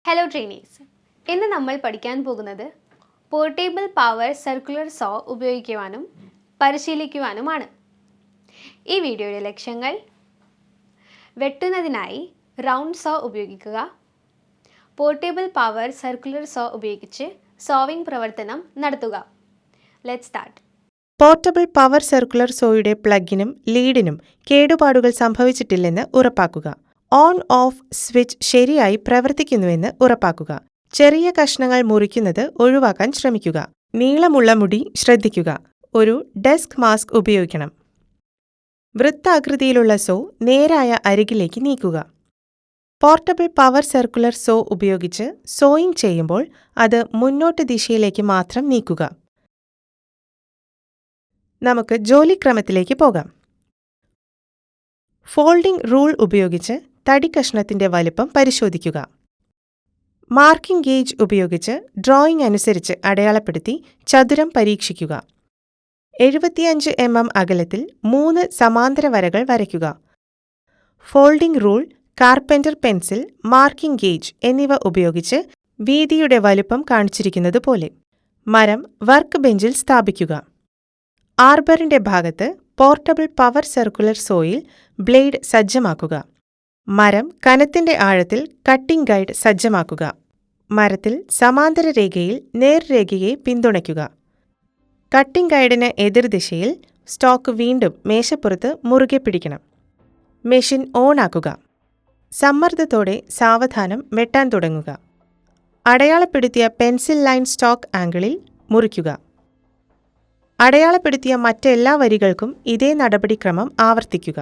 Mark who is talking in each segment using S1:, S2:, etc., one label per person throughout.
S1: Hello trainees, ഇന്ന് നമ്മൾ പഠിക്കാൻ പോകുന്നത് പോർട്ടബിൾ പവർ സർക്കുലർ സോ ഉപയോഗിക്കുവാനും പരിശീലിക്കുവാനുമാണ്. ഈ വീഡിയോയുടെ ലക്ഷ്യങ്ങൾ: വെട്ടുന്നതിനായി റൗണ്ട് സോ ഉപയോഗിക്കുക, പോർട്ടബിൾ പവർ സർക്കുലർ സോ ഉപയോഗിച്ച് സോവിംഗ് പ്രവർത്തനം നടത്തുക. Let's start.
S2: Portable power circular സോയുടെ പ്ലഗിനും ലീഡിനും കേടുപാടുകൾ സംഭവിച്ചിട്ടില്ലെന്ന് ഉറപ്പാക്കുക. ഓൺ ഓഫ് സ്വിച്ച് ശരിയായി പ്രവർത്തിക്കുന്നുവെന്ന് ഉറപ്പാക്കുക. ചെറിയ കഷ്ണങ്ങൾ മുറിക്കുന്നത് ഒഴിവാക്കാൻ ശ്രമിക്കുക. നീളമുള്ള മുടി ശ്രദ്ധിക്കുക. ഒരു ഡെസ്ക് മാസ്ക് ഉപയോഗിക്കണം. വൃത്താകൃതിയിലുള്ള സോ നേരായ അരികിലേക്ക് നീക്കുക. പോർട്ടബിൾ പവർ സർക്കുലർ സോ ഉപയോഗിച്ച് സോയിങ് ചെയ്യുമ്പോൾ അത് മുന്നോട്ട് ദിശയിലേക്ക് മാത്രം നീക്കുക. നമുക്ക് ജോലിക്രമത്തിലേക്ക് പോകാം. ഫോൾഡിംഗ് റൂൾ ഉപയോഗിച്ച് തടിക്കഷ്ണത്തിന്റെ വലിപ്പം പരിശോധിക്കുക. മാർക്കിംഗ് ഗേജ് ഉപയോഗിച്ച് ഡ്രോയിംഗ് അനുസരിച്ച് അടയാളപ്പെടുത്തി ചതുരം പരീക്ഷിക്കുക. 75 mm അകലത്തിൽ 3 സമാന്തര വരകൾ വരയ്ക്കുക. Folding rule, carpenter pencil, marking gauge എന്നിവ ഉപയോഗിച്ച് വീതിയുടെ വലുപ്പം കാണിച്ചിരിക്കുന്നതുപോലെ മരം വർക്ക് ബെഞ്ചിൽ സ്ഥാപിക്കുക. ആർബറിന്റെ ഭാഗത്ത് portable power circular soil blade സജ്ജമാക്കുക. മരം കനത്തിന്റെ ആഴത്തിൽ കട്ടിംഗ് ഗൈഡ് സജ്ജമാക്കുക. മരത്തിൽ സമാന്തര രേഖയിൽ നേർരേഖയെ പിന്തുണയ്ക്കുക. കട്ടിംഗ് ഗൈഡിന് എതിർദിശയിൽ സ്റ്റോക്ക് വീണ്ടും മേശപ്പുറത്ത് മുറുകെ പിടിക്കണം. മെഷീൻ ഓണാക്കുക. സമ്മർദ്ദത്തോടെ സാവധാനം വെട്ടാൻ തുടങ്ങുക. അടയാളപ്പെടുത്തിയ പെൻസിൽ ലൈൻ സ്റ്റോക്ക് ആംഗിളിൽ മുറിക്കുക. അടയാളപ്പെടുത്തിയ മറ്റെല്ലാ വരികൾക്കും ഇതേ നടപടിക്രമം ആവർത്തിക്കുക.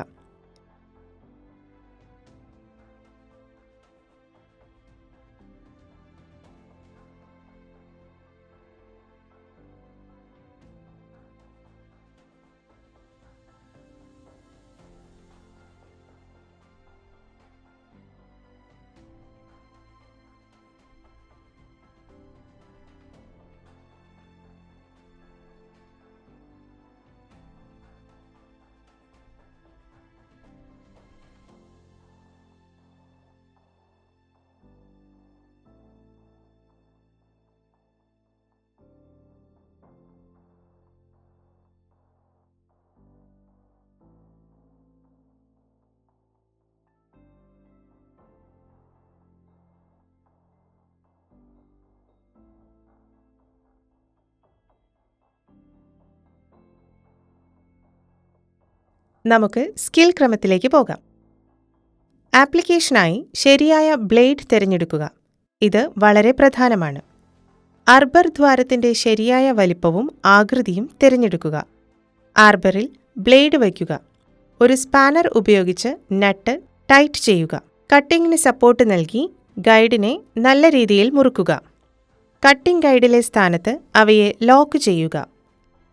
S2: നമുക്ക് സ്കിൽ ക്രമത്തിലേക്ക് പോകാം. ആപ്ലിക്കേഷനായി ശരിയായ ബ്ലേഡ് തിരഞ്ഞെടുക്കുക. ഇത് വളരെ പ്രധാനമാണ്. ആർബർ ദ്വാരത്തിന്റെ ശരിയായ വലിപ്പവും ആകൃതിയും തിരഞ്ഞെടുക്കുക. ആർബറിൽ ബ്ലേഡ് വയ്ക്കുക. ഒരു സ്പാനർ ഉപയോഗിച്ച് നട്ട് ടൈറ്റ് ചെയ്യുക. കട്ടിങ്ങിന് സപ്പോർട്ട് നൽകി ഗൈഡിനെ നല്ല രീതിയിൽ മുറുക്കുക. കട്ടിംഗ് ഗൈഡിലെ സ്ഥാനത്ത് അവയെ ലോക്ക് ചെയ്യുക.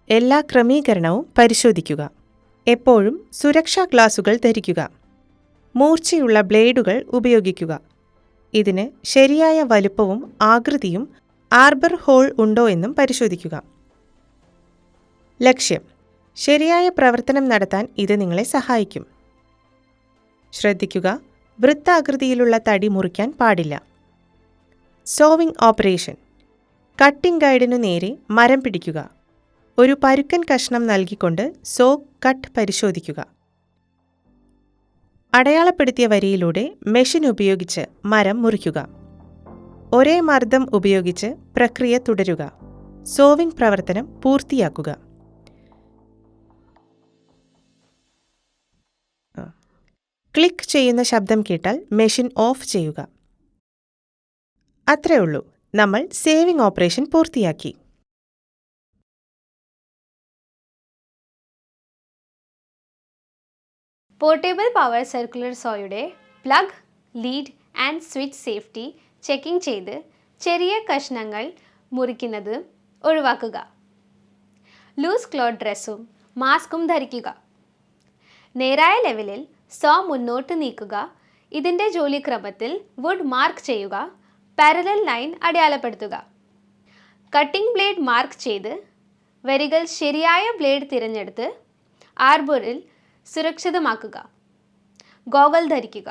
S2: എല്ലാ ക്രമീകരണവും പരിശോധിക്കുക. എപ്പോഴും സുരക്ഷാ ഗ്ലാസുകൾ ധരിക്കുക. മൂർച്ചയുള്ള ബ്ലേഡുകൾ ഉപയോഗിക്കുക. ഇതിന് ശരിയായ വലുപ്പവും ആകൃതിയും ആർബർ ഹോൾ ഉണ്ടോ എന്നും പരിശോധിക്കുക. ലക്ഷ്യം: ശരിയായ പ്രവർത്തനം നടത്താൻ ഇത് നിങ്ങളെ സഹായിക്കും. ശ്രദ്ധിക്കുക, വൃത്താകൃതിയിലുള്ള തടി മുറിക്കാൻ പാടില്ല. സോവിംഗ് ഓപ്പറേഷൻ: കട്ടിംഗ് ഗൈഡിനു നേരെ മരം പിടിക്കുക. ഒരു പരുക്കൻ കഷ്ണം നൽകിക്കൊണ്ട് സോ കട്ട് പരിശോധിക്കുക. അടയാളപ്പെടുത്തിയ വരിയിലൂടെ മെഷീൻ ഉപയോഗിച്ച് മരം മുറിക്കുക. ഒരേ മർദ്ദം ഉപയോഗിച്ച് പ്രക്രിയ തുടരുക. സോവിംഗ് പ്രവർത്തനം പൂർത്തിയാക്കുക. ക്ലിക്ക് ചെയ്യുന്ന ശബ്ദം കേട്ടാൽ മെഷീൻ ഓഫ് ചെയ്യുക. അത്രേ ഉള്ളൂ, നമ്മൾ സേവിംഗ് ഓപ്പറേഷൻ പൂർത്തിയാക്കി.
S1: പോർട്ടബിൾ പവർ സർക്കുലർ സോയുടെ plug, lead and switch safety checking ചെയ്ത് ചെറിയ കഷ്ണങ്ങൾ മുറിക്കുന്നത് ഒഴിവാക്കുക. ലൂസ് ക്ലോത്ത് ഡ്രസ്സും മാസ്കും ധരിക്കുക. നേരായ ലെവലിൽ സോ മുന്നോട്ട് നീക്കുക. ഇതിൻ്റെ ജോലിക്രമത്തിൽ വുഡ് മാർക്ക് ചെയ്യുക. പാരലൽ ലൈൻ അടയാളപ്പെടുത്തുക. കട്ടിംഗ് ബ്ലേഡ് മാർക്ക് ചെയ്ത് വരികൾ ശരിയായ ബ്ലേഡ് തിരഞ്ഞെടുത്ത് ആർബറിൽ സുരക്ഷിതമാക്കുക. ഗോഗിൾ ധരിക്കുക.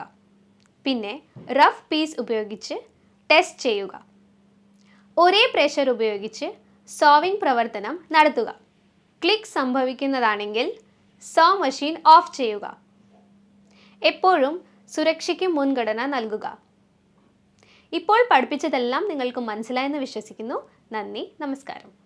S1: പിന്നെ റഫ് പീസ് ഉപയോഗിച്ച് ടെസ്റ്റ് ചെയ്യുക. ഒരേ പ്രഷർ ഉപയോഗിച്ച് സോവിംഗ് പ്രവർത്തനം നടത്തുക. ക്ലിക്ക് സംഭവിക്കുന്നതാണെങ്കിൽ സോ മെഷീൻ ഓഫ് ചെയ്യുക. എപ്പോഴും സുരക്ഷയ്ക്ക് മുൻഗണന നൽകുക. ഇപ്പോൾ പഠിപ്പിച്ചതെല്ലാം നിങ്ങൾക്ക് മനസ്സിലായെന്ന് വിശ്വസിക്കുന്നു. നന്ദി, നമസ്കാരം.